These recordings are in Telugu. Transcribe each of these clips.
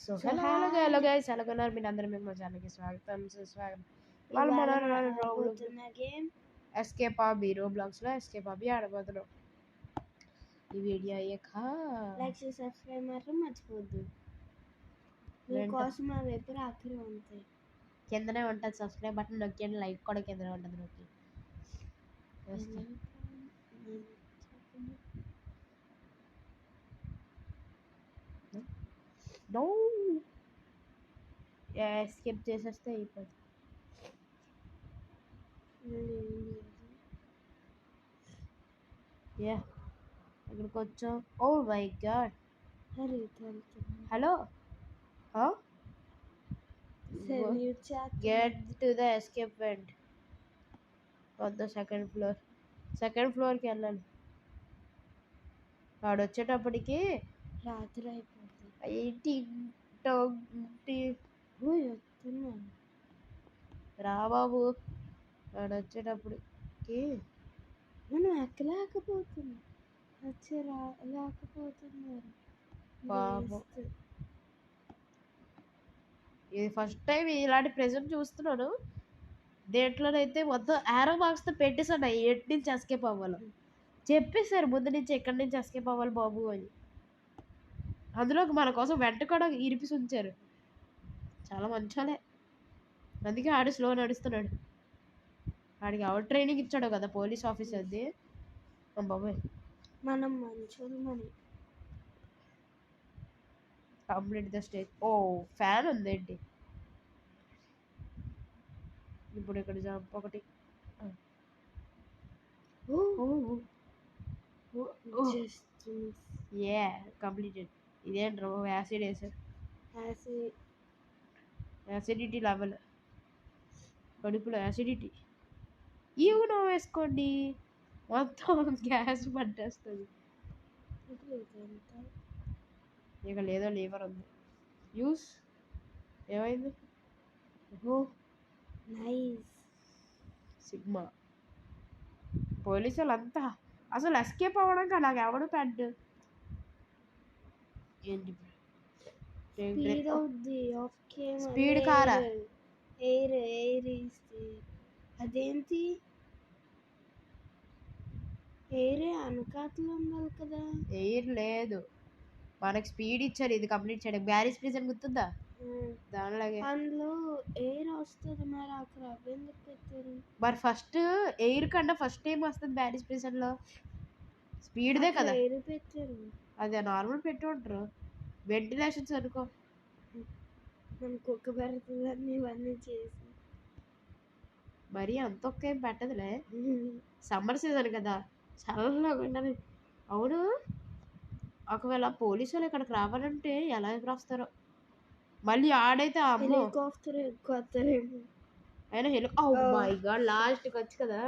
సో హలో గైస్ ఎలాగొన్నారు మీరు అందరూ మీకు మా ఛానల్కి స్వాగతం సుస్వాగతం వాళ్ళు మన గేమ్ ఎస్కేప్ ఆబీ రోబ్లాక్స్లో ఎస్కేప్ ఆబీ ఆడబోతున్నాం. ఈ వీడియో అయ్యాక లైక్ చేసి సబ్స్క్రైబ్ మాత్రం మర్చిపోద్దు. మీకోసం ఆ వైపు ఆఖరి ఉంటాయి. కిందనే ఉంటుంది సబ్స్క్రైబ్ బటన్ నొక్కండి, లైక్ కూడా కిందనే ఉంటుంది నొక్కి. నో ఎస్కేప్ చేసేస్తే అయిపోతుంది. యా ఇక్కడికి వచ్చాం. Oh my God, hello get to the escape went on the second ఫ్లోర్కి వెళ్ళాలి. వాడు వచ్చేటప్పటికి రాత్రి అయిపోతుంది. రా బాబు, వాడు వచ్చేటప్పటికి మనం ఎక్కలేకపోతున్నాం. వచ్చి లేకపోతున్నారు పాపం. ఇది ఫస్ట్ టైం ఇలాంటి ప్రెజెంట్ చూస్తున్నాను. దేంట్లోనైతే మొత్తం ఆరో మార్క్స్తో పెట్టేసాను ఎటు నుంచి ఎస్కేప్ అవ్వాలో చెప్పేశారు ముందు నుంచి, ఎక్కడి నుంచి ఎస్కేప్ అవ్వాలి బాబు అని. అందులో మన కోసం వెంట కూడా ఇరిపిసి ఉంచారు. చాలా మంచోలే, అందుకే ఆడు స్లో నడుస్తున్నాడు. ఆడికి అవుట్ ట్రైనింగ్ ఇచ్చాడు కదా పోలీస్ ఆఫీసర్ది. బాబాయ్ మనం మంచోళ్ళమని. Complete the stage. Oh fan ఉందేంటి ఇప్పుడు ఇక్కడ జంప్ ఒకటి. Yeah completed. ఇదేంట్రో యాసిడ్ వేసారు. యాసిడిటీ లెవెల్, కడుపులో యాసిడిటీ. ఈవెనో వేసుకోండి, మొత్తం గ్యాస్ పట్టేస్తుంది. ఇక లేదో లీవర్ ఉంది. యూస్ ఏమైంది? సిగ్మా పోలీసు వాళ్ళంతా అసలు ఎస్కేప్ అవ్వడానికి నాకు ఎవడు పెద్ద ఏంటి స్పీడ్ కారా? ఎయిర్ అదేంటి? ఎయిర్ అనకాతలో ఉండాలి కదా. ఎయిర్ లేదు, మనకి స్పీడ్ ఇచ్చారు ఇది కంప్లీట్ చేయడానికి. బ్యారీస్ ప్రిజన్ గుర్తుందా? దానిలాగే అందులో ఎయిర్ వస్తుంది. మరి అక్కడ అవెందుకు పెట్టారు? మరి ఫస్ట్ ఎయిర్ కన్నా ఫస్ట్ ఏం వస్తుంది బ్యారీస్ ప్రిజన్ లో? స్పీడ్దే కదా. ఎయిర్ పెట్టారు, అదే నార్మల్ పెట్టి ఉంటారు. వెంటిలేషన్స్ అనుకో. మనకు ఒక్క పెడుతుందని ఇవన్నీ చేసి మరీ అంత ఒక్క ఏం పెట్టదులే. సమ్మర్ సీజన్ కదా, చల్లగా ఉండదు. అవును, ఒకవేళ పోలీసు వాళ్ళు ఇక్కడికి రావాలంటే ఎలా రాస్తారో. మళ్ళీ ఆడైతే హెలికాప్టర్ ఎక్కుతారేమో. అయినా ఓ మై గాడ్, లాస్ట్కి వచ్చి కదా,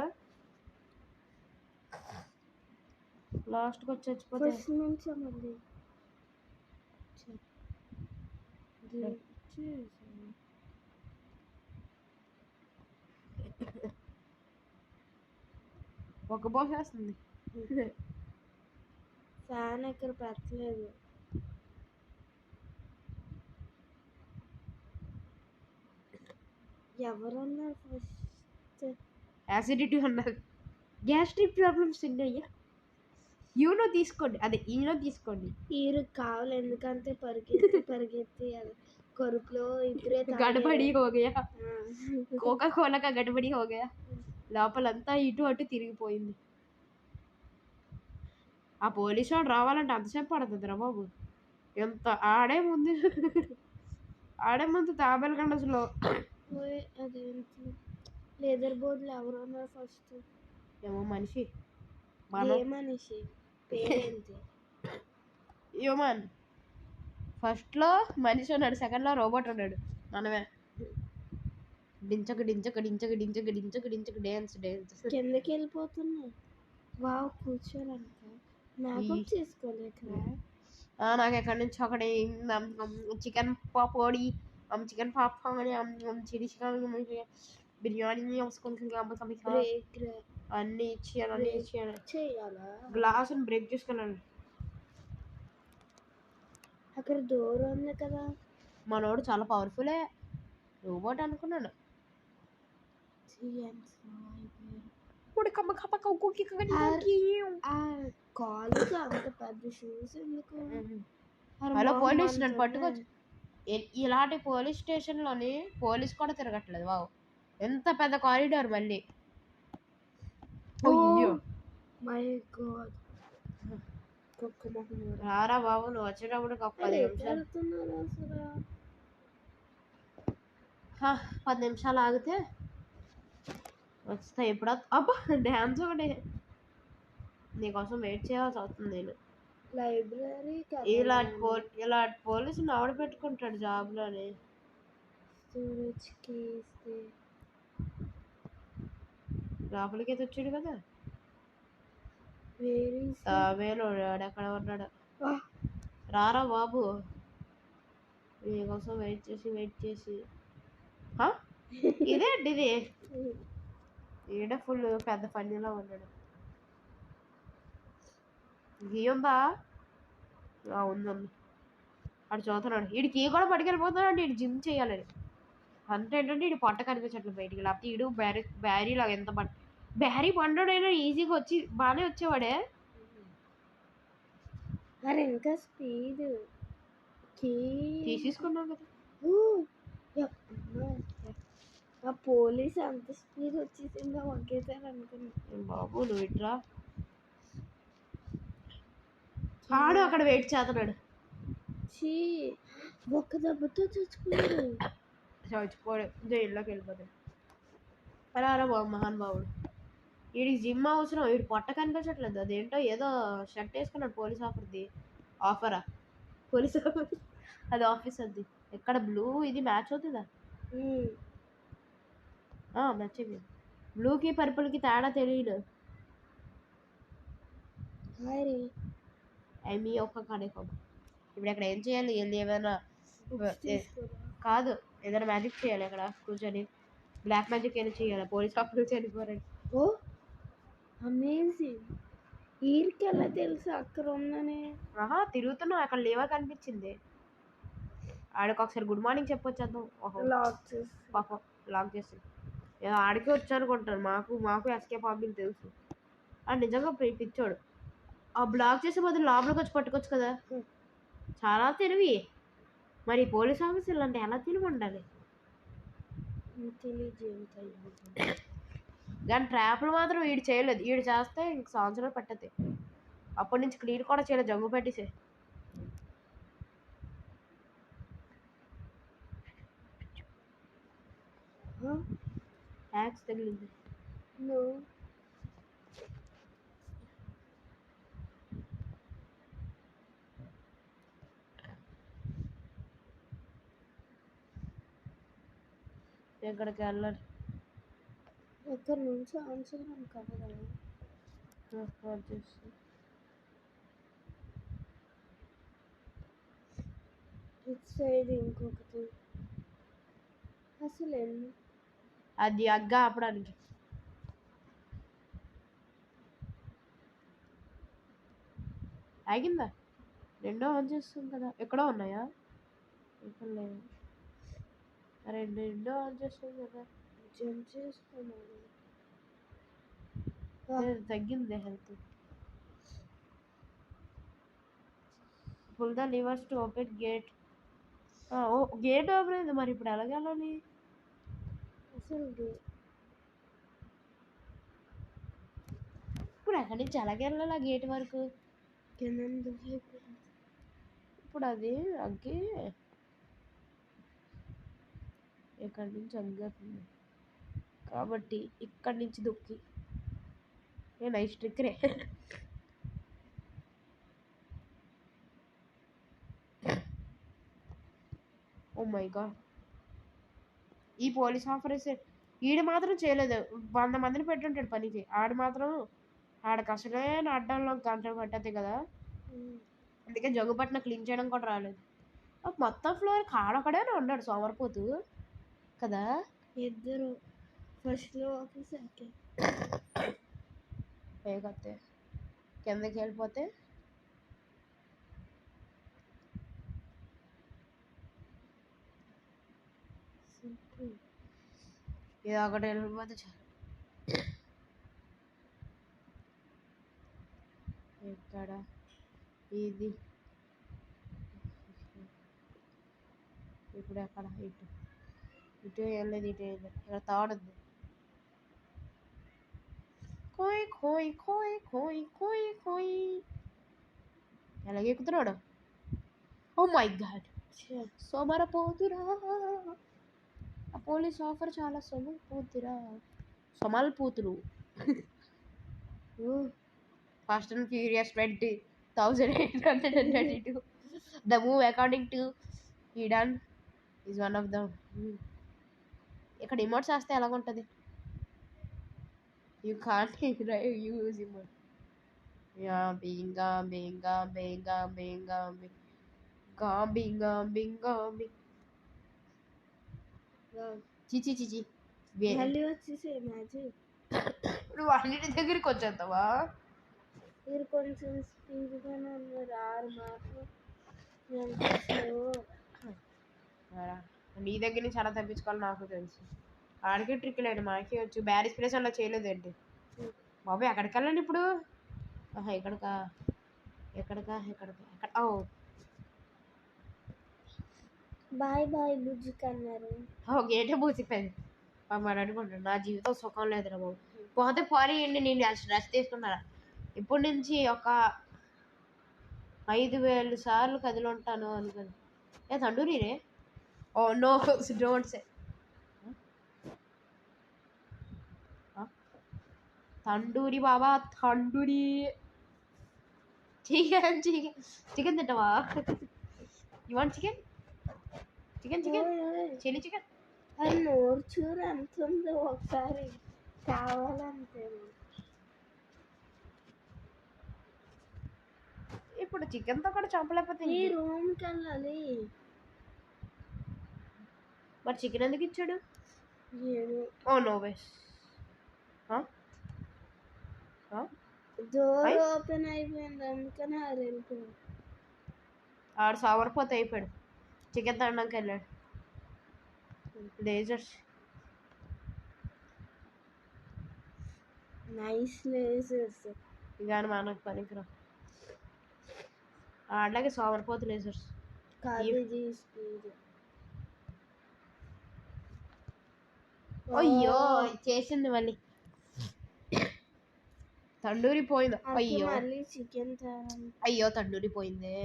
లాస్ట్కి వచ్చి చచ్చిపోతే ఒక పోసేస్తుంది. ఫ్యాన్ ఇక్కడ పెట్టలేదు. ఎవరన్నారు ఫస్ట్? యాసిడిటీ ఉన్నారు, గ్యాస్ట్రిక్ ప్రాబ్లమ్స్ ఉన్నాయ్యా. యూనో తీసుకోండి, అదే ఈనో తీసుకోండి. ఈరు కావాలి, ఎందుకంటే పరిగెత్తి కరుపులో ఇప్పుడే గడబడి హోగయా, కోకా కోలాగా గడబడి హోగయా. లోపలంతా ఇటు అటు తిరిగిపోయింది. ఆ పోలీసు వాడు రావాలంటే అంతసేపు పడుతుంది రా బాబు. ఎంత ఆడే ముందు తాబేలకండ అసలు. అదేంటి లెదర్ బోర్డులో ఎవరున్నారు ఫస్ట్? ఏమో మనిషి, మనిషి పేరేంటి? హ్యూమన్. ఫస్ట్లో మనిషి ఉన్నాడు, సెకండ్లో రోబోట్ ఉన్నాడు. మనమే డించక డించక డించక డించక డించక డించక డ్యాన్స్ కిందకి వెళ్ళిపోతున్నా. వావ్, కూర్చోరంట. నాకు చేసుకోలేక నాకు ఎక్కడి నుంచి ఒకటి chicken pakodi, chicken popcorn, chilli chicken, biryani అన్నీ చేయాలా? గ్లాసుని బ్రేక్ చేసుకున్నాను. అక్కడ డోర్ ఉంది కదా. మనోడు చాలా పవర్ఫులే, రోబోట్ అనుకున్నాను. ఇప్పుడు ఆ కాలుకి అంత పెద్ద షూస్ ఎందుకు? హలో పోలీస్, నన్ను పట్టుకోవచ్చు. ఇలాంటి పోలీస్ స్టేషన్లోని పోలీస్ కూడా తిరగట్లేదు. వావ్, ఎంత పెద్ద కారిడార్ మళ్ళీ. అయ్యో మై గాడ్, రారా బాబు, నువ్వు వచ్చేటప్పుడు ఒక 10 నిమిషాలు, అసలు 10 నిమిషాలు ఆగితే వస్తా. ఎప్పుడు అబ్బా డ్యాన్స్ ఒకటి, నీకోసం వెయిట్ చేయాల్సి వస్తుంది నేను. లైబ్రరీ ఇలాంటి పోలీసుని ఆవిడ పెట్టుకుంటాడు జాబ్లోని. స్టోరేజ్కి ఇస్తే లోపలికి అయితే వచ్చాడు కదా. వేరే వేలోడు ఎక్కడ ఉన్నాడు. రారా బాబు, నీకోసం వెయిట్ చేసి ఇదేంటి ఇది, ఈడ ఫుల్ పెద్ద పనిలో ఉన్నాడు. గీ ఉందా? ఉంది. అటు చూస్తున్నాడు. వీడి కీ కూడా పట్టుకెళ్ళిపోతున్నాడు. వీడు జిమ్ చేయాలని అంటే ఏంటంటే వీడు పొట్ట కనిపించట్లేదు బయటికి. లేకపోతే వీడు బ్యారీ లాగా ఎంత బ్యారీ బండోడైనా ఈజీగా వచ్చి బాగానే వచ్చేవాడే. మరి ఇంకా స్పీడ్ తీసేసుకున్నావు కదా. ఆ పోలీస్ అంత స్పీడ్ వచ్చేసిందో ఒకేసారి అనుకున్నా. బాబు నువ్వు ఇట్లా ఆడు అక్కడ వెయిట్ చేస్తున్నాడు. ఒక్క దెబ్బతో చచ్చిపోయాడు. జైల్లోకి వెళ్ళిపోతాడు. అలా బాబు మహాన్ బాబుడు. వీడికి జిమ్ అవసరం, వీడు పొట్ట కనిపించట్లేదు. అదేంటో ఏదో షర్ట్ వేసుకున్నాడు పోలీస్ ఆఫరా పోలీస్ ఆఫర్, అది ఆఫీస్. అది ఎక్కడ బ్లూ, ఇది మ్యాచ్ అవుతుందా? మ్యాచ్ అయిపోయింది. బ్లూకి పర్పుల్కి తేడా తెలియదు. మీ ఒక్క కనేకం. ఇప్పుడు అక్కడ ఏం చేయాలి? ఏమైనా కాదు, ఏదైనా మ్యాజిక్ చేయాలి అక్కడ కూర్చొని. బ్లాక్ మ్యాజిక్ ఏమైనా చేయాలి. పోలీస్ ఆఫీసర్ చనిపోరాడు. అమేజింగ్. ఈరికి ఎలా తెలుసు అక్కడ ఉందని? తిరుగుతున్నావు, అక్కడ లేవా కనిపించింది. ఆడికి ఒకసారి గుడ్ మార్నింగ్ చెప్పొచ్చేద్దాం. పాపం లాక్ చేసి ఏదో ఆడికి వచ్చానుకుంటాను. మాకు ఎస్కేప్ అవ్వని తెలుసు. నిజంగా పిచ్చోడు. ఆ బ్లాక్ చేసే బదులు లోపలికి వచ్చి పట్టుకోవచ్చు కదా. చాలా తెలివి. మరి పోలీస్ ఆఫీసర్లు అంటే ఎలా తెలివి ఉండాలి. కానీ ట్రాప్లు మాత్రం వీడు చేయలేదు. వీడు చేస్తే ఇంక సంవత్సరాలు పట్టద్ది. అప్పటి నుంచి క్లీన్ కూడా చేయలేదు, జంగు పెట్టేసే. ట్యాక్స్ తగిలింది. ఎక్కడికి వెళ్ళాలి? ఎక్కడి నుంచి ఆన్సర్ కదా. ఇటు సైడ్ ఇంకొకటి అసలు అది అగ్గా ఆపడానికి. ఆగిందా? రెండో ఆన్ చేస్తుంది కదా. ఎక్కడో ఉన్నాయా? ఇక్కడ లేవు. రెండో ఆన్ చేస్తుంది కదా. జంప్ చేసుకున్నాను. తగ్గింది health. Pull the levers to open gate. Gate open అయింది. మరి ఇప్పుడు ఎలాగెళ్ళాలి? ఇప్పుడు ఎక్కడి నుంచి ఎలాగెళ్ళాలి ఆ గేట్ వరకు? ఇప్పుడు అది అగ్గి ఇక్కడి నుంచి అగ్గుతుంది కాబట్టి ఇక్కడి నుంచి దుక్కి. నైస్ ట్రిక్ రే. ఓ మై గాడ్, ఈ పోలీస్ ఆఫీసర్ ఈడు మాత్రం చేయలేదు. 100 మందిని పెట్టుంటాడు పనికి. ఆడికి అసలే అడ్డంలో గంటలు పట్టద్ది కదా. అందుకే జగ్గుపట్టిన క్లీన్ చేయడం కూడా రాలేదు. మొత్తం ఫ్లోర్ కాడొక్కడే ఉన్నాడు సోమరిపోతు కదా. ఇద్దరు ఫస్ట్లో ఆఫీసర్కి పైకొస్తే కిందకి వెళ్ళిపోతే ఇది ఒకటి వెళ్ళిపోతే చాలు. ఎక్కడ ఇది ఇప్పుడు ఎక్కడ ఇటు ఏం లేదు, ఇటు ఏం లేదు. ఇక్కడ తాడుద్ది. కోయ్ కోయ్ కోయ్ కోయ్ కోయ్ కోయ్. ఎలాగెక్కుతున్నాడు? ఓ మై గాడ్, సోమరపోతురా. ఆ పోలీస్ ఆఫర్ చాలా సోమరిపోతురా. సోమల్పోతురు. Fast and furious 20,832. The move according to Eden is one of the. ఇక్కడ ఇమోట్స్ వేస్తే ఎలాగుంటుంది? You can't use emote. Yeah బింగా బింగా బింగా బింగా బింగా బింగా బింగా బింగా. చిచి చిచి. మళ్ళీ వచ్చేసి మ్యాజిక్. నువ్వు అన్నిటి దగ్గరికి వచ్చేస్తావా? మీరు కొంచెం స్పీడ్గానే ఉన్నారు. 6 మాటలు నీ దగ్గర నుంచి అలా తప్పించుకోవాలి నాకు తెలుసు. ఆడికి ట్రిక్ లేదు, మనకి వచ్చు. బ్యారీ స్ప్రేస్ అలా చేయలేదేంటి బాబు? ఎక్కడికి వెళ్ళండి ఇప్పుడు? ఎక్కడికా ఎక్కడికా ఎక్కడికా ఎక్కడ? ఓ బాయ్ బాయ్ బుజ్జి కన్నారు. గేటే పూసిపోయింది. మరి అనుకుంటాను నా జీవితం సుఖం లేదురా బాబు. పోతే పోనీయండి, నేను స్ట్రెస్ తీసుకున్నారా. ఇప్పటి నుంచి ఒక 5,000 సార్లు కదిలి ఉంటాను అనుకుని. ఏ తండూరి రే? Oh no, don't say. Tandoori బాబా, తండూరి. చికెన్ చికెన్ చికెన్ తింటావా? You want chicken? Chicken chicken chilli chicken. అది నోరు చూరు ఎంత ఉందో ఒకసారి కావాలంటే. ఇప్పుడు చికెన్తో కూడా చంపలేకపోతే ఈ రూమ్కి వెళ్ళాలి. మరి చికెన్ ఎందుకు ఇచ్చాడు? Oh no way. Door open అయిపోయింది, అందుకని అది వెళ్ళిపోయింది. ఆడు సవర్పోతే అయిపోయాడు. చికెన్ తినడానికి వెళ్ళాడు. Lasers nice lasers. కానీ మనకు పనికిరా. అట్లాగే సోమరిపోతు లేజర్స్ కాదు, ఇది స్పీడ్. అయ్యో చేసింది మళ్ళీ. తండూరి పోయింది. అయ్యో మళ్ళీ చికెన్ అయ్యో తండూరి పోయిందే.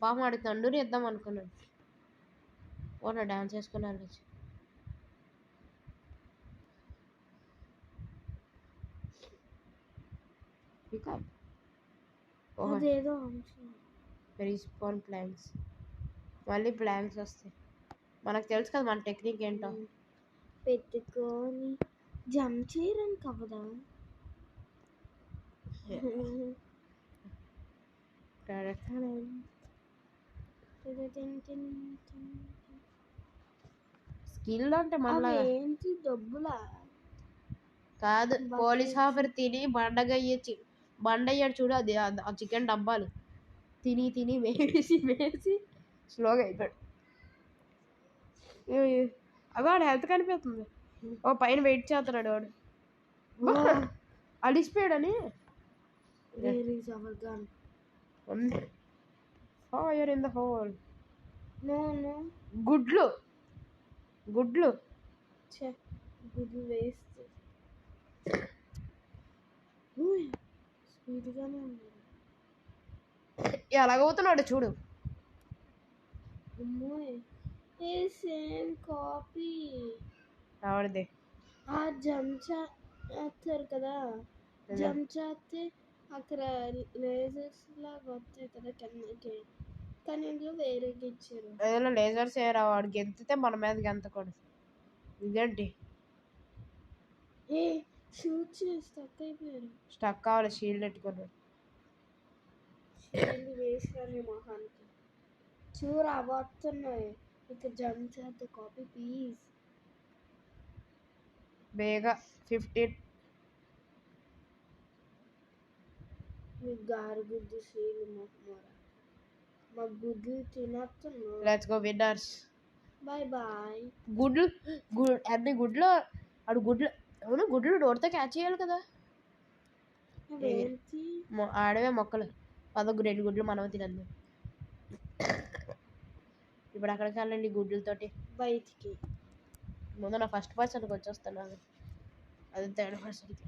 పాపం ఆడికి తండూరి ఇద్దాం అనుకున్నాను. ఓనా డాన్స్ వేసుకున్నాను. అదేదో రీస్పాన్ ప్లాంక్స్. మళ్ళీ ప్లాంక్స్ వస్తాయి. మనకు తెలుసు కదా మన టెక్నిక్ ఏంటో. పెట్టుకొని జంప్ చేయడానికి అవ్వదా? స్కిల్ అంటే మళ్ళీ ఏంటి డబ్బులా? కాదు, పోలీస్ ఆఫర్ తిని బండయ్యాడు చూడు. అది ఆ చికెన్ డబ్బాలు తిని తిని వేసి స్లోగా అయిపోయాడు. అగో వాడు హెల్త్ కనిపిస్తుంది. ఓ పైన వెయిట్ చేస్తున్నాడు వాడు. అలిసిపోయాడని. Fire in the hole. గుడ్లు గుడ్లు గుడ్లు వేస్ట్. స్పీడ్గానే ఉన్నారు. ఎలాగవుతున్నాడు చూడు. సేమ్ కాపీ ఆవిడదే. ఆ జంప్ చేస్తారు కదా, జంప్ చేస్తే అక్కడ లేజర్స్ లాగా వస్తాయి కదా కిందకి. కానీ ఇంట్లో వేరేగా ఇచ్చారు. ఏదైనా లేజర్స్ ఏరా, వాడు గెంతితే మన మీద గెంతకూడదు. ఇదేంటి షూట్ చేసి స్టక్ అయిపోయారు. స్టక్ కావాలి, షీల్డ్ పెట్టుకున్నాడు. షీల్డ్ వేసుకొని మొహానికి చూరు అవస్తున్నాయి. ఇక్కడ జంప్ చేస్తే కాపీ ప్లీజ్. బేగా 15 మీ గారుగుద్దు షీల్డ్ మొహమోరా. మా గుడ్లు తినేస్తున్నావు. Let's go winners. Bye bye. గుడ్లు అన్ని గుడ్లు ఆడు గుడ్లు అవును గుడ్లు నోటితో క్యాచ్ చేయాలి కదా. అవేంటి? ఆడవే మొక్కలు 2 గుడ్లు మనం తినండి. ఇప్పుడు అక్కడికి వెళ్ళండి గుడ్లతోటి బయటికి. ముందు నా ఫస్ట్ పర్సన్కి వచ్చేస్తున్నాను. అది 3rd పర్సన్కి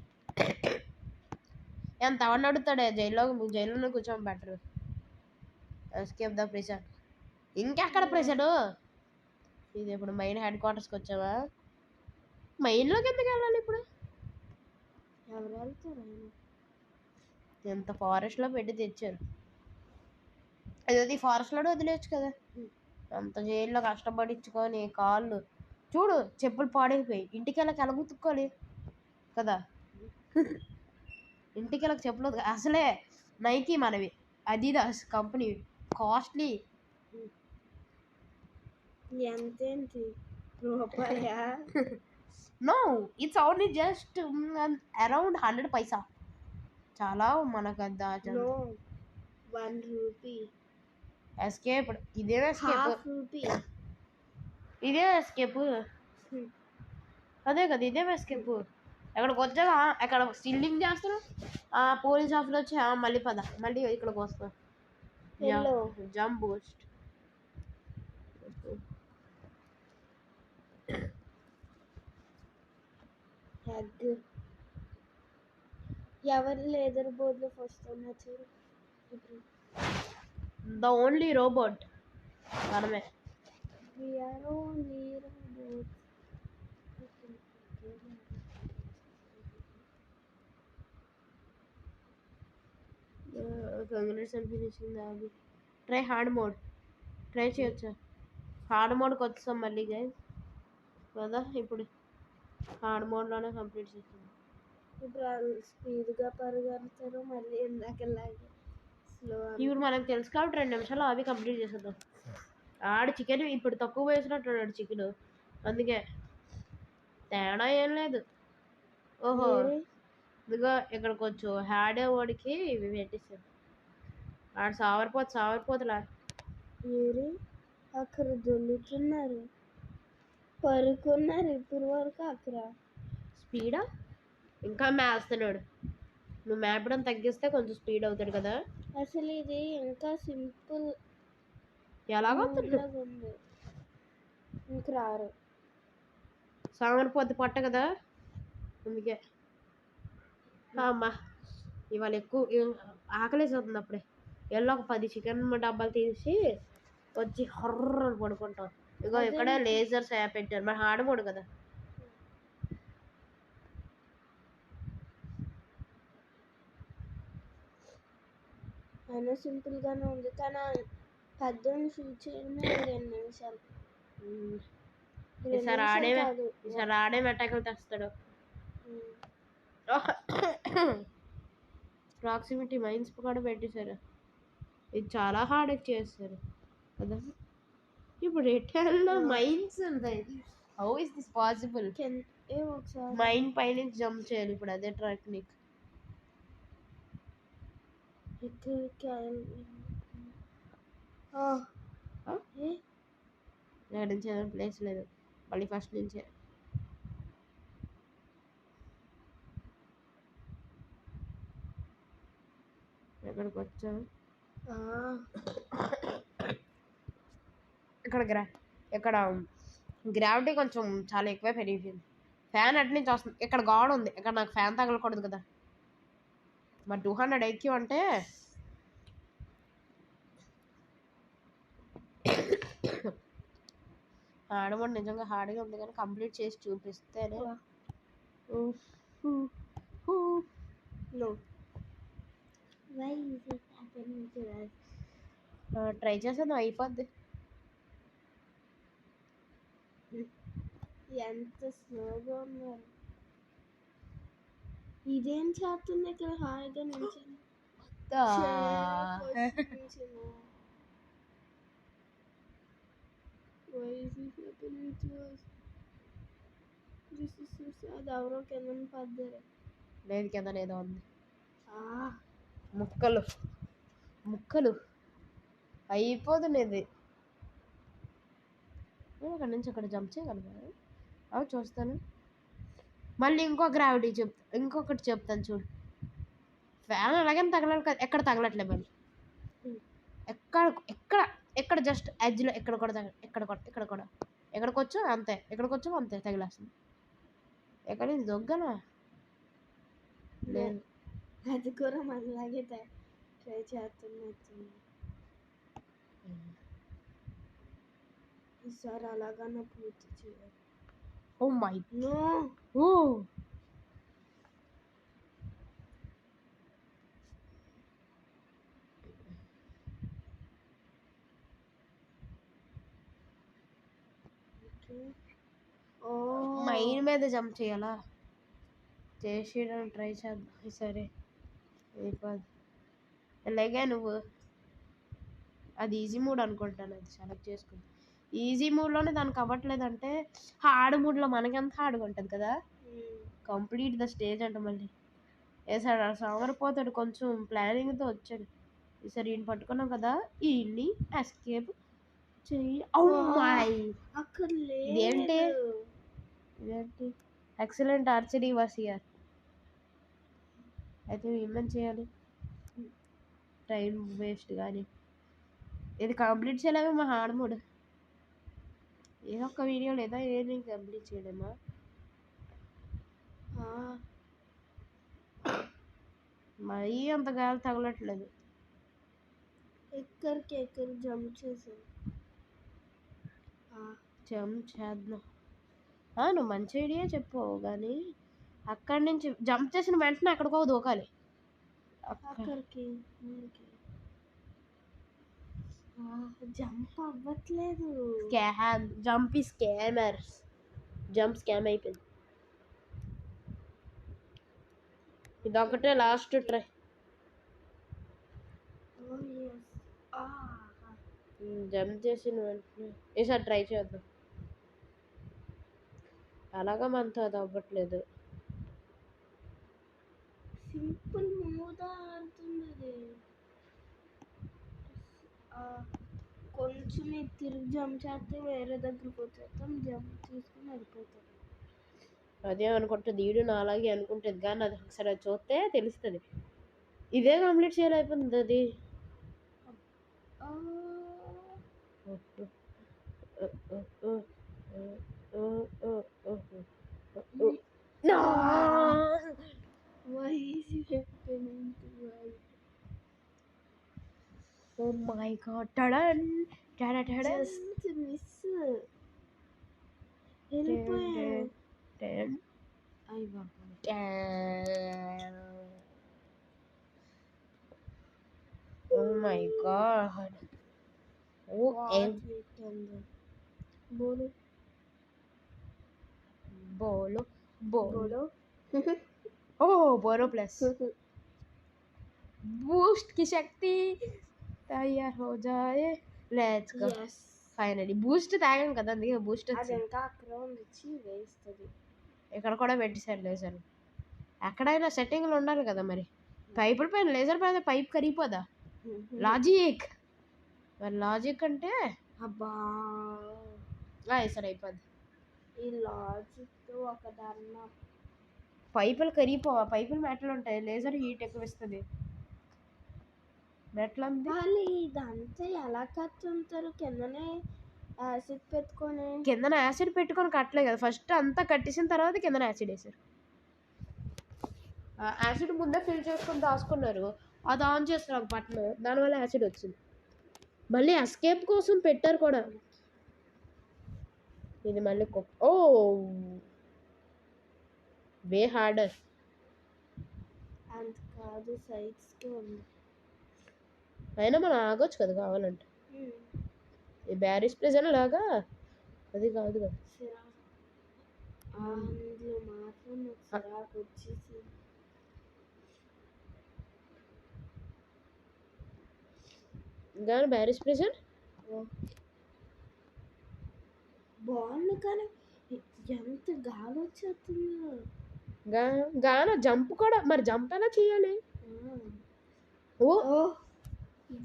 ఎంత అవన్నీ అడుగుతాడే జైల్లో కూర్చోమని బెటర్. Escape the prison. ఇంకెక్కడ ప్రిజన్? ఇది ఇప్పుడు మెయిన్ హెడ్ క్వార్టర్స్కి వచ్చావా? మెయిన్లోకి ఎందుకు వెళ్ళాలి ఇప్పుడు? ఎవరు వెళ్తారు? ఎంత ఫారెస్ట్లో పెట్టి తెచ్చారు. అది ఫారెస్ట్లోనే వదిలేచ్చు కదా. అంత జైల్లో కష్టపడించుకొని కాళ్ళు చూడు చెప్పులు పాడైపోయి ఇంటికి వెళ్ళక ఎలగుతుక్కోవాలి కదా. ఇంటికి వెళ్ళక చెప్పులు అసలే నైకీ మనవి అడిడాస్ కంపెనీ కాస్ట్లీ. ఎంతేంటి రూపాయా? No it's only just around 100 paisa. చాలా మనకు నో 1 రూపీ. ఎస్కేప్ ఇదే ఎస్కేప్. Half rupee. ఇదే ఎస్కేప్. అదే కదా ఇదే ఎస్కేప్. ఎక్కడికి వచ్చాక ఎక్కడ స్టిల్లింగ్ చేస్తారు. పోలీస్ ఆఫీసర్ వచ్చి మళ్ళీ మళ్ళీ ఇక్కడికి వస్తాం. Jump Boost. హెగ్ ఎవరు లేదర్ బోర్డులో ఫస్ట్ వచ్చారు. ద ఓన్లీ రోబోట్ మనమే. Try hard mode. ట్రై చేయొచ్చా? హార్డ్ మోడ్కి వచ్చాం మళ్ళీ గైస్ కదా. ఇప్పుడు హార్డ్ మోడ్లోనే కంప్లీట్ చేసాం. ఇప్పుడు స్పీడ్గా పరిగెడతారు మళ్ళీ ఇందాకలాగే స్లో. ఇప్పుడు మనకు తెలుసు కాబట్టి 2 నిమిషాలు అవి కంప్లీట్ చేసేద్దాం. ఆడు చికెన్ ఇప్పుడు తక్కువ వేసినట్టున్నాడు చికెన్, అందుకే తేడా ఏం లేదు. ఓహో ఇదిగో ఇక్కడికి వచ్చు హ్యాడే వాడికి ఇవి పెట్టిస్తాను. ఆడు సావరిపోతులా అక్కడ దొల్లుతున్నారు, పరుకున్నారు ఇప్పుడు వరకు అక్కడ. స్పీడా ఇంకా మేస్తున్నాడు. నువ్వు మేపడం తగ్గిస్తే కొంచెం స్పీడ్ అవుతాడు కదా. అసలు ఇది ఇంకా సింపుల్ ఎలాగో ఉంది. ఇంక రారు. సామరిపోతే పట్ట కదా అందుకే. అమ్మా ఇవాళ ఎక్కువ ఆకలేసేస్తుంది. అప్పుడే ఎల్లో ఒక 10 చికెన్ డబ్బాలు తీసి వచ్చి హర్ర అని పడుకుంటాం. ఇగో ఇక్కడ లేజర్స్ పెట్టారు మరి హార్డ్ మోడ్ కదా. అయినా సింపుల్ గానే ఉంది కానీ పెద్దోని షూట్ చేయడమే 2 నిమిషాలు. ఈసారి ఆడే మెటాకులు తెస్తాడు. ప్రాక్సిమిటీ మైన్స్ కూడా పెట్టేశారు. ఇది చాలా హార్డ్ చేస్తారు కదా. ఇప్పుడు రిటర్న్లో మైన్స్ ఉన్నాయి. How is this possible? Mine పైన జంప్ చేయాలి ఇప్పుడు. అదే టెక్నిక్. ఎక్కడి నుంచి ప్లేస్ లేదు మళ్ళీ ఫస్ట్ నుంచే. ఎక్కడికి వచ్చా ఇక్కడ గ్రావిటీ కొంచెం చాలా ఎక్కువే పెరిగిపోయింది. ఫ్యాన్ అటు నుంచి వస్తుంది. ఇక్కడ గోడ ఉంది. ఇక్కడ నాకు ఫ్యాన్ తగలకూడదు కదా. మరి 200 ఐక్యూ అంటే ఆడమని నిజంగా హార్డ్గా ఉంది కానీ కంప్లీట్ చేసి చూపిస్తేనే. ట్రై చేసాను అయిపోద్ది. ఎంత స్లోగా ఉన్నారు. ఇదేం చేస్తుంది ఇక్కడ హాయిగా నుంచి. అది ఎవరో కింద పడ్డారు. లేదు కింద ఏదో ఉంది. ముక్కలు అయిపోతుంది ఇది. నేను అక్కడి నుంచి అక్కడ జంప్ చేయగలను. అవి చూస్తాను. మళ్ళీ ఇంకో గ్రావిటీ ఇంకొకటి చెప్తాను చూడు. ఫ్యాన్ అలాగే తగలాలి కదా, ఎక్కడ తగలట్లే మళ్ళీ. ఎక్కడ ఎక్కడ ఎక్కడ జస్ట్ ఎడ్జ్లో ఎక్కడ కూడా ఎక్కడికి వచ్చో అంతే, ఎక్కడికి వచ్చో అంతే తగిలేస్తుంది. ఎక్కడ నుంచి దొగ్గనా లేదు. అది కూడా మనలాగే ట్రై చేస్తున్నట్టుంది. ఈసారి అలాగన్నా పూర్తి చేయాలి. Oh my no. ఓ మైన్ మీద జంప్ చేయాలా? చేసేయడానికి ట్రై చేద్దాం. సరే అయిపోదు. అలాగే నువ్వు అది ఈజీ మూడ్ అనుకుంటాను, అది సెలెక్ట్ చేసుకుంది. ఈజీ మూడ్లోనే దానికి అవ్వట్లేదంటే హార్డ్ మూడ్లో మనకెంత హార్డ్గా ఉంటుంది కదా. కంప్లీట్ ద స్టేజ్ అంట మళ్ళీ వేసాడు. సోమరిపోతాడు, కొంచెం ప్లానింగ్తో వచ్చాడు. ఈసారి ఈయన పట్టుకున్నాం కదా, ఈయన్ని ఎస్కేప్ చెయ్యి. అక్కడ ఇదేంటి ఎక్సలెంట్ ఆర్చరీ వాస్ హియర్. అయితే ఏమని చేయాలి? టైం వేస్ట్ కానీ ఇది కంప్లీట్ చేయలేమో మా హార్డ్ మూడ్. ఏదో ఒక వీడియో లేదా ఏది కంప్లీట్ చేయలేమా? మరీ అంత గాలి తగలట్లేదు. ఎక్కడికి జంప్ చేసాను. జంప్ చేద్దాం. నువ్వు మంచి ఐడియా చెప్పావు కానీ అక్కడి నుంచి జంప్ చేసిన వెంటనే అక్కడికో దూకాలి. అక్కడికి జంప్ అవ్వట్లేదు. జంప్ స్కామ్ అయిపోయింది. ఇదొకటే లాస్ట్ ట్రై. జంప్ చేసిన వెంటనే ఈసారి ట్రై చేద్దాం. అలాగా మనతో అది అవ్వట్లేదు. సింపుల్ మూదా ఆడుతుంది. కొంచెం తిరిగి జంప్ చేస్తే వేరే దగ్గరికి వచ్చేస్తాం, జంప్ తీసుకుని వెళ్ళిపోతాం. అదే అనుకుంటుంది వీడు నా అలాగే అనుకుంటుంది కానీ అది ఒకసారి అది చూస్తే తెలుస్తుంది. ఇదే కంప్లీట్ చేయలేకపోతుంది అది. Oh my god. Tadan. Just miss. వెళ్ళిపోయాను. Oh my god. बोलो बोलो प्लस बूस्ट की शक्ति तैयार हो जाए. Let's go. ఫైనలీ బూస్ట్ తాగాను కదా, అందుకే బూస్ట్ వేస్తుంది. ఇక్కడ కూడా పెట్టేసాడు లేజర్. ఎక్కడైనా సెట్టింగ్లు ఉండాలి కదా మరి. పైపుల పైన లేజర్ పైన పైప్ కరిగిపోదా? లాజిక్ మరి. లాజిక్ అంటే అబ్బా సరే అయిపోద్ది. ఈ లాజిక్ ఒక దారుణం. పైపులు కరిగిపోవా? పైపులు మెట్లు ఉంటాయి, లేజర్ హీట్ ఎక్కువ ఇస్తుంది. మెట్లు వాళ్ళు ఇదంతా ఎలా కట్టుంటారు? కిందనే యాసిడ్ పెట్టుకొని. కిందన యాసిడ్ పెట్టుకొని కట్టలే కదా, ఫస్ట్ అంతా కట్టేసిన తర్వాత కిందన యాసిడ్ వేసారు. యాసిడ్ ముందే ఫిల్ చేసుకొని దాచుకున్నారు. అది ఆన్ చేస్తారు ఒక బటన్, దానివల్ల యాసిడ్ వచ్చింది. మళ్ళీ ఎస్కేప్ కోసం పెట్టారు కూడా. ఇది మళ్ళీ వే హార్డర్. అంత కాదు, సైడ్స్కి ఉంది. అయినా మనం ఆగొచ్చు కదా కావాలంటే. ఈ బ్యారిస్ ప్రెజర్ లాగా అది కాదు కదా. అందులో మాత్రం చిరాకు వచ్చేసి కానీ బ్యారిస్ ప్రెజర్ బాగుంది కానీ ఎంత గాలి వచ్చేస్తుందో. గాన జంప్ కూడా మరి. జంప్ ఎలా చేయాలి?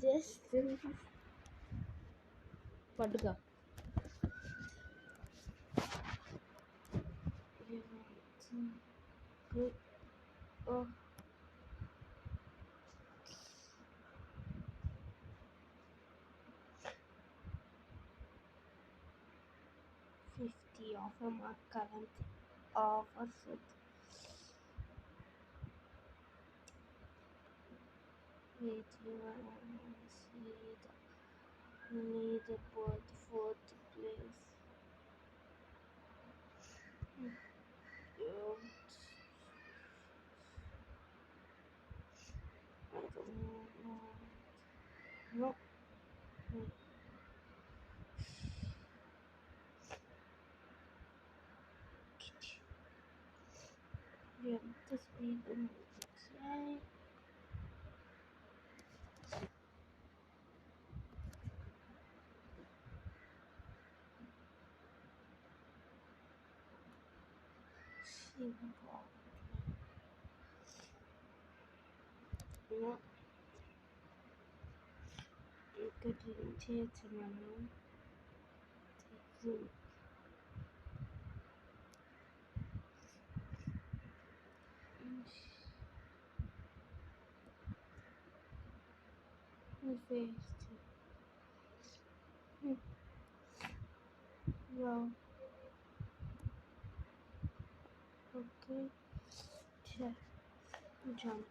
జస్ట్ పట్టుకో. Oh, 50 of them are current offers with leaderboard fourth place. I don't know. No. Yeah, this be the okay. No. Good theater man. Wow. Okay. Sure. Jump.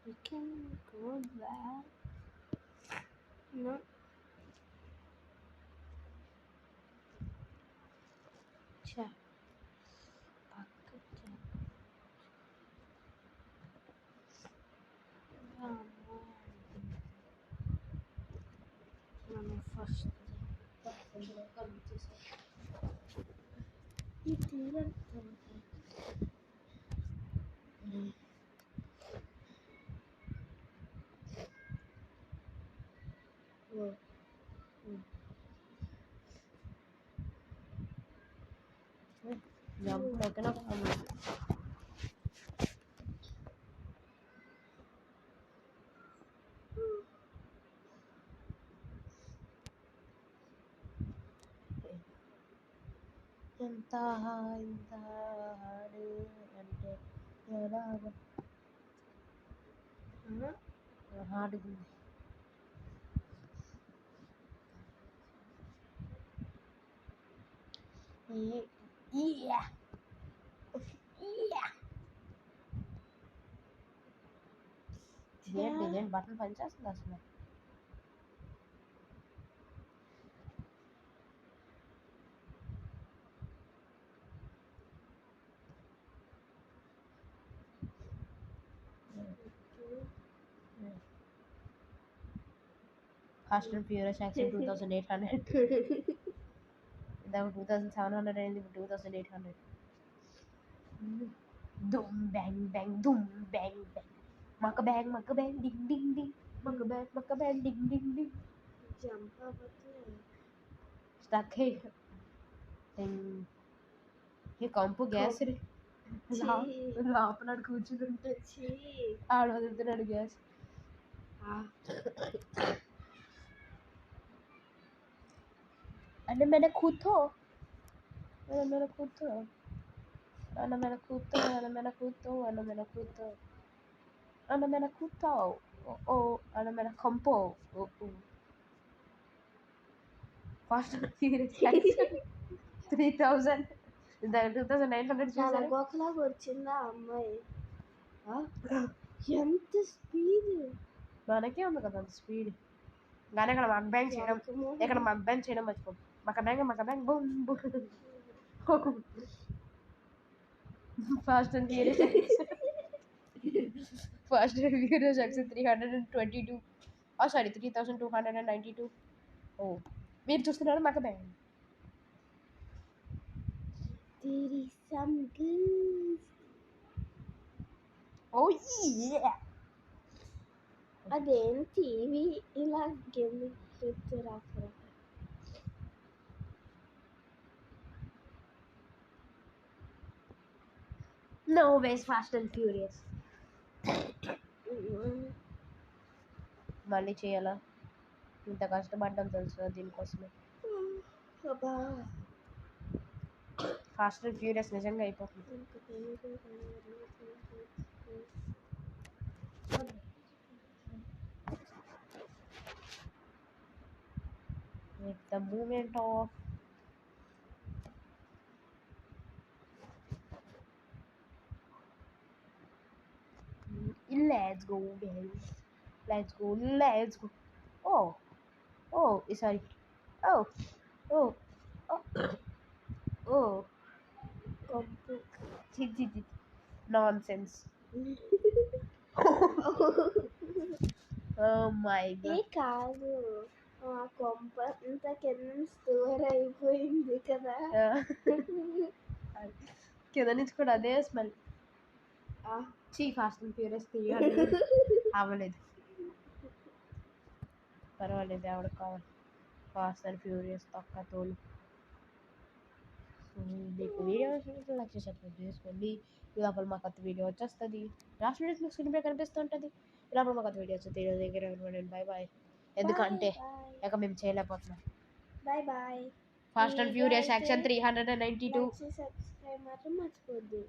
We can go there. No. Sure. మనం ఫస్ట్ ఈ తీరం జంప్ ఎక్కడ ఎంత ఇంత హాడు అంటే ఎలాగ హాడుంది. ఇదేంటి బట్టలు పనిచేస్తుంది అసలు. Fast and furious action 2800. ఇందాక 2700 అయింది, ఇప్పుడు 2800. దుమ్ బ్యాంగ్ బ్యాంగ్ దుమ్ బ్యాంగ్ బ్యాంగ్ మక్క బ్యాంగ్ డింగ్ డింగ్ డింగ్ మక్క బ్యాంగ్ డింగ్ డింగ్ డింగ్. జంప్ అవ్వట్లే. స్టక్ హే ఈ కంపు గ్యాస్ లోపల కూర్చుంటే ఆడ వదులుతున్నాడు గ్యాస్. అంటే మన కూర్చో కంపో ఫాస్ట్ 3000 2900 చూసారు. ఒకలాగా వచ్చిందా అమ్మాయి? ఎంత స్పీడ్! మనకే ఉంది కదా అంత స్పీడ్. కానీ ఇక్కడ మగ్ బ్యాంగ్ చేయడం మర్చిపో. మక్క bang boom boom. Fast and furious action 322. Sorry 3292. ఓ మీరు చూస్తున్నారు మక్క బ్యాంగ్. అదేం టీవీ ఇలా గెలుపుతారు అక్కడ. No ways fast and furious మళ్ళీ చేయాలా? ఇంత కష్టపడ్డాం తెలుసు దీనికోసమే. అబ్బా ఫాస్ట్ అండ్ ఫ్యూరియస్ నిజంగా అయిపోతుంది. With the moment of let's go guys, let's go. Oh sorry. oh oh oh oh కొంపు nonsense. Oh my A god. కాదు ఆ కొంప అంతా కింద స్టోర్ అయిపోయింది కదా. కింద నుంచి కూడా అదే స్మెల్. చీ ఫాస్ట్ అండ్ ఫ్యూరియస్ తీయాలి అవ్వలేదు. పర్వాలేదు ఎవరికి కావాలి ఫాస్ట్ అండ్ ఫ్యూరియస్ తొక్క తోలు. మీకు వీడియో లైక్ చేసి సబ్స్క్రైబ్ చేసుకోండి. ఈ లోపల మా కొత్త వీడియో వచ్చేస్తుంది. లాస్ట్ వీడియోస్ మీకు స్క్రీన్ పై కనిపిస్తుంటుంది. ఈ లోపల మా కొత్త వీడియో వస్తుంది. దగ్గర బాయ్ బాయ్. ఎందుకంటే ఇక మేము చేయలేకపోతున్నాం. Bye bye. Fast and furious section 392 subscribe మాత్రం మర్చిపోద్దు.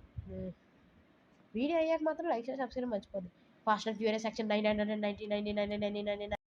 వీడియో అయ్యాక మాత్రం లైక్ చేసి సబ్స్క్రైబ్ మర్చిపోద్దు. Fast and furious section 999